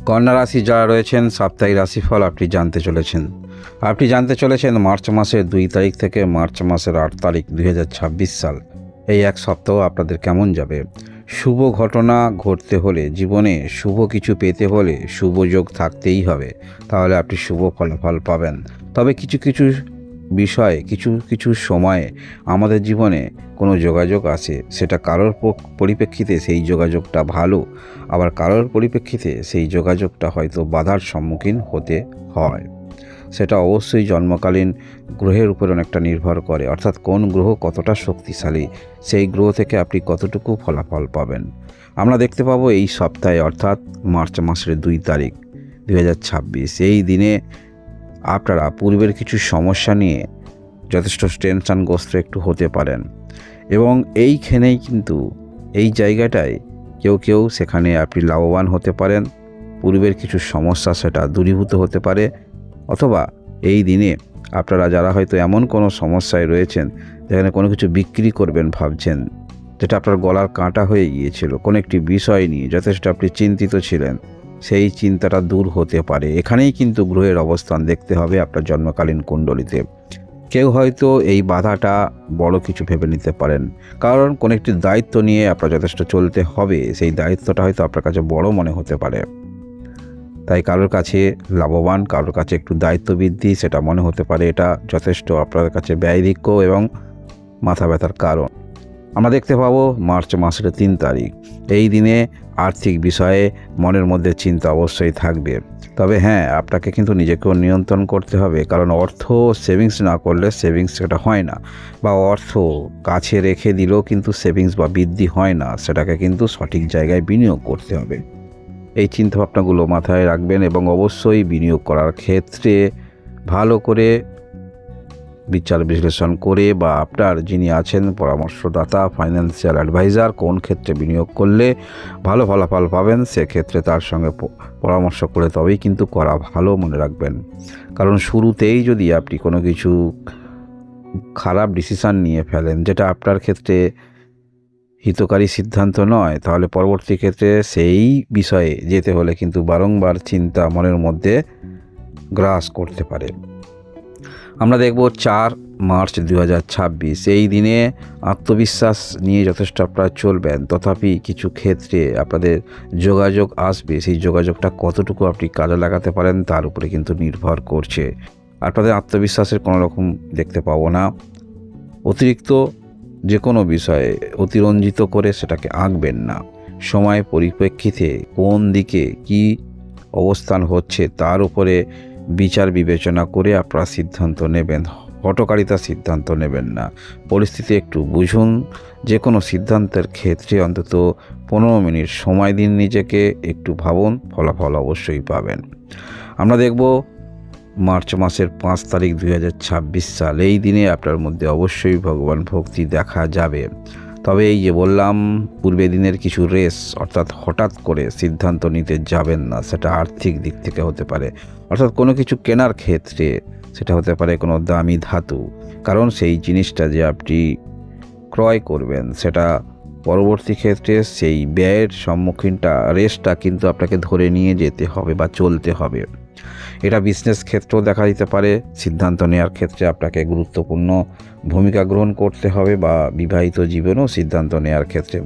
কন্যা রাশি যারা রয়েছেন সাপ্তাহিক রাশিফল আপনি জানতে চলেছেন মার্চ মাসের 2 তারিখ থেকে মার্চ মাসের 8 তারিখ 2026 সাল। এই এক সপ্তাহ আপনাদের কেমন যাবে? শুভ ঘটনা ঘটতে হলে, জীবনে শুভ কিছু পেতে হলে শুভ যোগ থাকতেই হবে, তাহলে আপনি শুভ ফলাফল পাবেন। তবে কিছু বিষয়ে কিছু সময়ে আমাদের জীবনে কোনো যোগাযোগ আসে, সেটা কারোর পরিপ্রেক্ষিতে সেই যোগাযোগটা ভালো, আবার কারোর পরিপ্রেক্ষিতে সেই যোগাযোগটা হয়তো বাধার সম্মুখীন হতে হয়। সেটা অবশ্যই জন্মকালীন গ্রহের উপর অনেকটা নির্ভর করে, অর্থাৎ কোন গ্রহ কতটা শক্তিশালী, সেই গ্রহ থেকে আপনি কতটুকু ফলাফল পাবেন। আমরা দেখতে পাবো এই সপ্তাহে, অর্থাৎ মার্চ মাসের 2 তারিখ 2026, এই দিনে আপনারা পূর্বের কিছু সমস্যা নিয়ে যথেষ্ট টেনশনগ্রস্ত একটু হতে পারেন, এবং এইখানেই কিন্তু এই জায়গাটায় কেউ সেখানে আপনি লাভবান হতে পারেন। পূর্বের কিছু সমস্যা সেটা দূরীভূত হতে পারে, অথবা এই দিনে আপনারা যারা হয়তো এমন কোনো সমস্যায় রয়েছেন যেখানে কোনো কিছু বিক্রি করবেন ভাবছেন, যেটা আপনার গলার কাঁটা হয়ে গিয়েছিল, কোনো একটি বিষয় নিয়ে যথেষ্ট আপনি চিন্তিত ছিলেন, সেই চিন্তাটা দূর হতে পারে। এখানেই কিন্তু গ্রহের অবস্থান দেখতে হবে আপনার জন্মকালীন কুণ্ডলিতে। কেউ হয়তো এই বাধাটা বড় কিছু ভেবে নিতে পারেন, কারণ কোনো একটি দায়িত্ব নিয়ে আপনার যথেষ্ট চলতে হবে, সেই দায়িত্বটা হয়তো আপনার কাছে বড় মনে হতে পারে। তাই কারোর কাছে লাভবান, কারোর কাছে একটু দায়িত্ব বৃদ্ধি সেটা মনে হতে পারে, এটা যথেষ্ট আপনার কাছে ব্যয়ধিক্য এবং মাথা ব্যথার কারণ। আমরা দেখতে পাবো মার্চ মাসের 3 তারিখ, এই দিনে আর্থিক বিষয়ে মনের মধ্যে চিন্তা অবশ্যই থাকবে। তবে হ্যাঁ, আপনাকে কিন্তু নিজেকেও নিয়ন্ত্রণ করতে হবে, কারণ অর্থ সেভিংস না করলে সেভিংস সেটা হয় না, বা অর্থ কাছে রেখে দিলেও কিন্তু সেভিংস বা বৃদ্ধি হয় না, সেটাকে কিন্তু সঠিক জায়গায় বিনিয়োগ করতে হবে। এই চিন্তাভাবনাগুলো মাথায় রাখবেন, এবং অবশ্যই বিনিয়োগ করার ক্ষেত্রে ভালো করে বিচার বিশ্লেষণ করে, বা আপনার যিনি আছেন পরামর্শদাতা, ফাইন্যান্সিয়াল অ্যাডভাইজার, কোন ক্ষেত্রে বিনিয়োগ করলে ভালো ফলাফল পাবেন, সেক্ষেত্রে তার সঙ্গে পরামর্শ করে তবেই কিন্তু করা ভালো, মনে রাখবেন। কারণ শুরুতেই যদি আপনি কোনো কিছু খারাপ ডিসিশান নিয়ে ফেলেন, যেটা আপনার ক্ষেত্রে হিতকারী সিদ্ধান্ত নয়, তাহলে পরবর্তী ক্ষেত্রে সেই বিষয়ে যেতে হলে কিন্তু বারংবার চিন্তা মনের মধ্যে গ্রাস করতে পারে। আমরা দেখব 4 মার্চ 2026, এই দিনে আত্মবিশ্বাস নিয়ে যথেষ্ট আপনারা চলবেন, তথাপি কিছু ক্ষেত্রে আপনাদের যোগাযোগ আসবে, সেই যোগাযোগটা কতটুকু আপনি কাজে লাগাতে পারেন তার উপরে কিন্তু নির্ভর করছে। আপনাদের আত্মবিশ্বাসের কোনো রকম দেখতে পাবো না। অতিরিক্ত যে কোনো বিষয়ে অতিরঞ্জিত করে সেটাকে আঁকবেন না। সময় পরিপ্রেক্ষিতে কোন দিকে কি অবস্থান হচ্ছে তার উপরে বিচার বিবেচনা করে আপনারা সিদ্ধান্ত নেবেন, হঠকারিতা সিদ্ধান্ত নেবেন না। পরিস্থিতি একটু বুঝুন, যে কোনো সিদ্ধান্তের ক্ষেত্রে অন্তত 15 মিনিট সময় দিন নিজেকে, একটু ভাবুন, ফলাফল অবশ্যই পাবেন। আমরা দেখব মার্চ মাসের 5 তারিখ 2026 সাল, এই দিনে আপনার মধ্যে অবশ্যই ভগবান ভক্তি দেখা যাবে। তবে এই যে বললাম, পূর্বে দিনের কিছু রেস, অর্থাৎ হঠাৎ করে সিদ্ধান্ত নিতে যাবেন না, সেটা আর্থিক দিক থেকে হতে পারে, অর্থাৎ কোনো কিছু কেনার ক্ষেত্রে সেটা হতে পারে কোনো দামি ধাতু, কারণ সেই জিনিসটা যে আপনি ক্রয় করবেন সেটা পরবর্তী ক্ষেত্রে সেই ব্যয়ের রেসটা কিন্তু আপনাকে ধরে নিয়ে যেতে হবে বা চলতে হবে। এটা বিজনেস ক্ষেত্রেও দেখা দিতে পারে, সিদ্ধান্ত নেওয়ার ক্ষেত্রে আপনাকে গুরুত্বপূর্ণ ভূমিকা গ্রহণ করতে হবে, বা বিবাহিত জীবনেও সিদ্ধান্ত নেওয়ার ক্ষেত্রে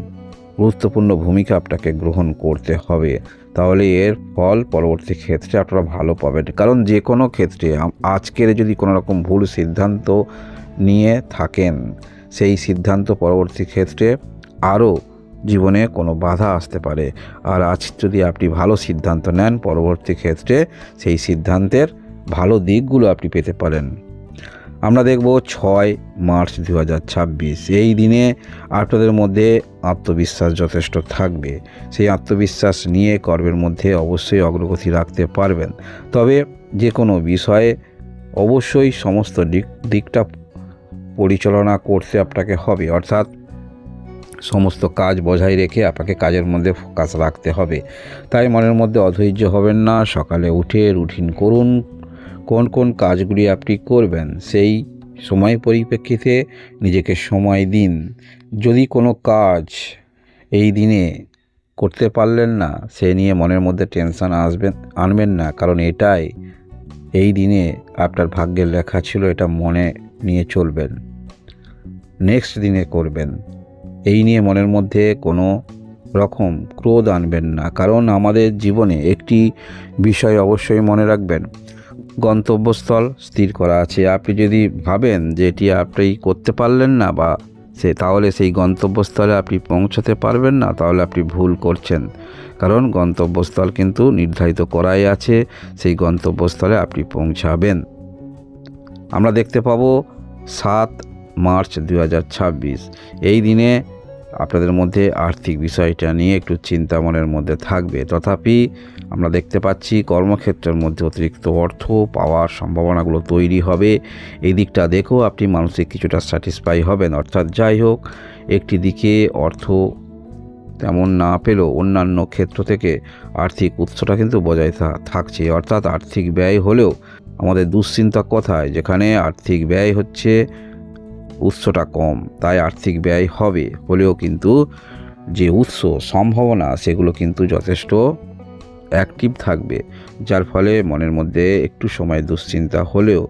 গুরুত্বপূর্ণ ভূমিকা আপনাকে গ্রহণ করতে হবে, তাহলে এর ফল পরবর্তী ক্ষেত্রে আপনারা ভালো পাবেন। কারণ যে কোনো ক্ষেত্রে আজকের যদি কোনো রকম ভুল সিদ্ধান্ত নিয়ে থাকেন, সেই সিদ্ধান্ত পরবর্তী ক্ষেত্রে আরও জীবনে কোনো বাধা আসতে পারে, আর আজ যদি আপনি ভালো সিদ্ধান্ত নেন, পরবর্তী ক্ষেত্রে সেই সিদ্ধান্তের ভালো দিকগুলো আপনি পেতে পারেন। আমরা দেখব 6 মার্চ 2026, এই দিনে আপনাদের মধ্যে আত্মবিশ্বাস যথেষ্ট থাকবে, সেই আত্মবিশ্বাস নিয়ে কর্মের মধ্যে অবশ্যই অগ্রগতি রাখতে পারবেন। তবে যে কোনো বিষয়ে অবশ্যই সমস্ত দিকটা পরিচালনা করতে আপনাকে হবে, অর্থাৎ সমস্ত কাজ বজায় রেখে আপনাকে কাজের মধ্যে ফোকাস রাখতে হবে। তাই মনের মধ্যে অধৈর্য হবেন না, সকালে উঠে রুটিন করুন, কোন কাজগুলি আপনি করবেন সেই সময় পরিপ্রেক্ষিতে নিজেকে সময় দিন। যদি কোনো কাজ এই দিনে করতে পারলেন না সে নিয়ে মনের মধ্যে টেনশন আনবেন না, কারণ এটাই এই দিনে আপনার ভাগ্যের লেখা ছিল, এটা মনে নিয়ে চলবেন, নেক্সট দিনে করবেন। এই নিয়ে মনের মধ্যে কোনো রকম ক্রোধ আনবেন না, কারণ আমাদের জীবনে একটি বিষয় অবশ্যই মনে রাখবেন, গন্তব্যস্থল স্থির করা আছে। আপনি যদি ভাবেন যে এটি আপনি করতে পারলেন না বা তাহলে সেই গন্তব্যস্থলে আপনি পৌঁছাতে পারবেন না, তাহলে আপনি ভুল করছেন, কারণ গন্তব্যস্থল কিন্তু নির্ধারিত করাই আছে, সেই গন্তব্যস্থলে আপনি পৌঁছাবেন। আমরা দেখতে পাবো 7 মার্চ 2026 এই দিনে আপনাদের মধ্যে আর্থিক বিষয়টা নিয়ে একটু চিন্তা মনের মধ্যে থাকবে, তথাপি আমরা দেখতে পাচ্ছি কর্মক্ষেত্রের মধ্যে অতিরিক্ত অর্থ পাওয়ার সম্ভাবনাগুলো তৈরি হবে। এই দিকটা দেখেও আপনি মানসিক কিছুটা স্যাটিসফাই হবেন। অর্থাৎ যাই হোক, একটি দিকে অর্থ তেমন না পেলেও অন্যান্য ক্ষেত্র থেকে আর্থিক উৎসটা কিন্তু বজায় থাকছে। অর্থাৎ আর্থিক ব্যয় হলেও আমাদের দুশ্চিন্তা কোথায়, যেখানে আর্থিক ব্যয় হচ্ছে উৎসটা কম, তাই আর্থিক ব্যয় হলেও কিন্তু যে উৎস সম্ভাবনা সেগুলো কিন্তু যথেষ্ট অ্যাক্টিভ থাকবে, যার ফলে মনের মধ্যে একটু সময় দুশ্চিন্তা হলেও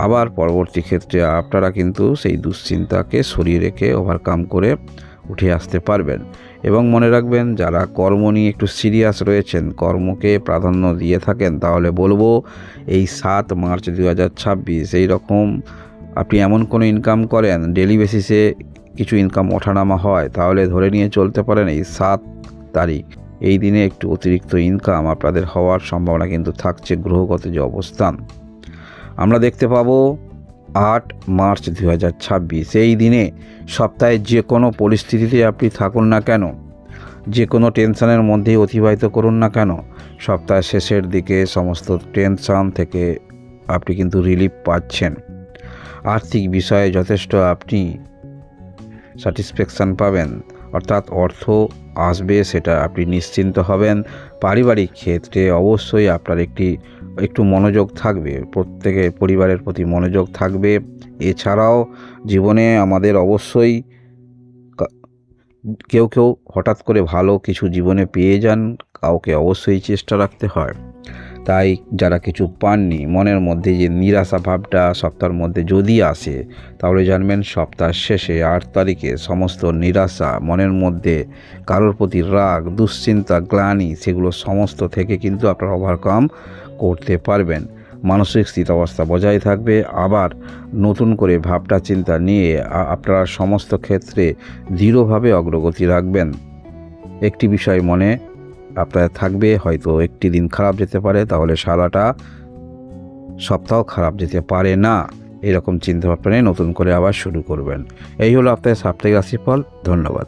আবার পরবর্তী ক্ষেত্রে আপনারা কিন্তু সেই দুশ্চিন্তাকে সরিয়ে রেখে ওভারকাম করে উঠে আসতে পারবেন। এবং মনে রাখবেন, যারা কর্ম নিয়ে একটু সিরিয়াস রয়েছেন, কর্মকে প্রাধান্য দিয়ে থাকেন, তাহলে বলবো এই 7 মার্চ 2026 এই রকম আপনি এমন কোনো ইনকাম করেন, ডেলি বেসিসে কিছু ইনকাম ওঠানামা হয়, তাহলে ধরে নিয়ে চলতে পারেন এই 7 তারিখ এই দিনে একটু অতিরিক্ত ইনকাম আপনাদের হওয়ার সম্ভাবনা কিন্তু থাকছে, গ্রহগত যে অবস্থান। আমরা দেখতে পাবো 8 মার্চ 2026 এই দিনে সপ্তাহে যে কোনো পরিস্থিতিতে আপনি থাকুন না কেন, যে কোনো টেনশনের মধ্যেই অতিবাহিত করুন না কেন, সপ্তাহের শেষের দিকে সমস্ত টেনশন থেকে আপনি কিন্তু রিলিফ পাচ্ছেন। আর্থিক বিষয়ে যথেষ্ট আপনি স্যাটিসফ্যাকশান পাবেন, অর্থাৎ অর্থ আসবে, সেটা আপনি নিশ্চিন্ত হবেন। পারিবারিক ক্ষেত্রে অবশ্যই আপনার একটু মনোযোগ থাকবে, প্রত্যেকের পরিবারের প্রতি মনোযোগ থাকবে। এছাড়াও জীবনে আমাদের অবশ্যই কেউ হঠাৎ করে ভালো কিছু জীবনে পেয়ে যান, কাউকে অবশ্যই চেষ্টা রাখতে হয়। তাই যারা কিছু পাননি, মনের মধ্যে যে নিরাশা ভাবটা সপ্তাহের মধ্যে যদি আসে, তাহলে জানবেন সপ্তাহ শেষে 8 তারিখে সমস্ত নিরাশা, মনের মধ্যে কারোর প্রতি রাগ, দুশ্চিন্তা, গ্লানি, সেগুলো সমস্ত থেকে কিন্তু আপনারা ওভারকাম করতে পারবেন। মানসিক স্থিতাবস্থা বজায় থাকবে। আবার নতুন করে ভাবনা চিন্তা নিয়ে আপনারা সমস্ত ক্ষেত্রে দৃঢ়ভাবে অগ্রগতি রাখবেন। একটি বিষয় মনে আপনার থাকবে, হয়তো একটি দিন খারাপ যেতে পারে, তাহলে সারাটা সপ্তাহ খারাপ যেতে পারে না, এরকম চিন্তাভাবনা নিয়ে নতুন করে আবার শুরু করবেন। এই হলো আপনার সাপ্তাহিক রাশিফল। ধন্যবাদ।